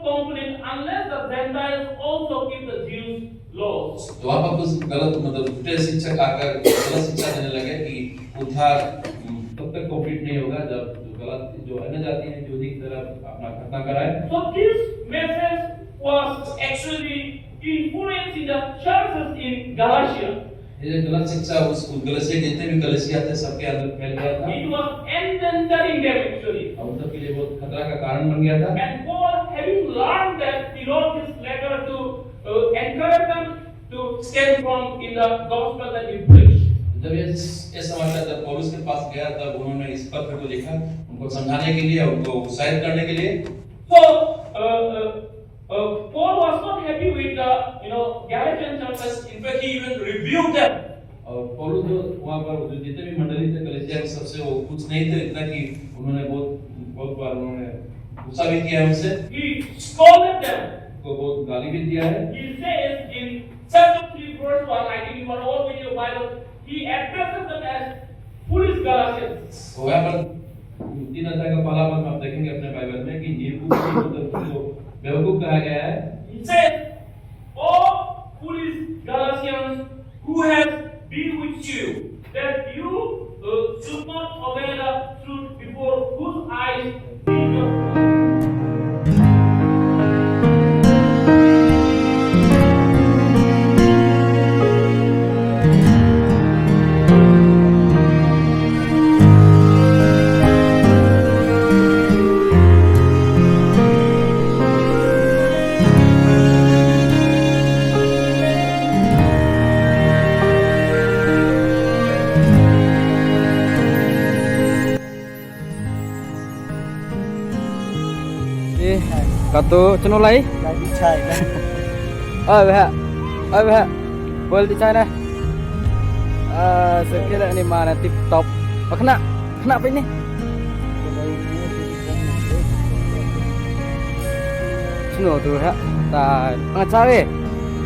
complete unless the Gentiles also keep the Jews' laws. तो वहाँ पर कुछ गलत मतलब झूठे शिक्षक आकर गलत शिक्षा देने लगे कि उद्धार तब तक कंप्लीट नहीं होगा जब जो अन्य जाति है यहूदी की तरफ अपना खतना कराए। So this message was actually influencing the churches in Galatia. ये गलत शिक्षा उस गलतिया जितने भी गलतिया थे सबके अंदर फैल गया था। It was endangering them actually. और उन सबके लिए बहुत खतरा का कारण बन गया था। And Paul, having learned that, he wrote this letter to encourage them to stand firm in the gospel that he preached. जब ये समाचार जब पौलुस के पास गया तब उन्होंने इस पत्र को लिखा उनको समझाने के लिए उनको उत्साहित करने के लिए। So Paul was not happy with the Galatian churches. In fact, he even rebuked them. और पौलुस जो वहाँ पर जितने भी मंडली थे कलीसिया के सबसे वो कुछ नहीं थे इतना कि उन्होंने बहुत बार उन्होंने गुस्सा भी किया उनसे। He scolded them. को बहुत गाली भी दिया है। He says in chapter 3 verse 1, I think you are all with your Bible, he addresses them as foolish Galatians. तो यहाँ पर 3 अध्याय का पहला पद आप देखेंगे अपने बाइबल में कि निर्बुद्धि मतलब जो बेवकूफ कहा गया है। He says, "Oh foolish Galatians, who has been with you, that you should not obey the truth before whose eyes you your Katu cenulai? Lagi cai kan? Behak, boleh dicai dah. Sekira ni mana tip top. Kena apa ini? Cenu tu ha. Tak ngacari.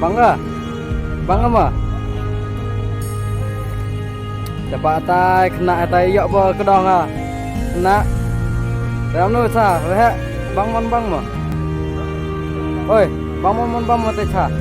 Bangga mah. Dapat atai kena atai yok bo kedong ah. Kena. Dalam nu sa, behak bang mah. Oi, bang teh cha.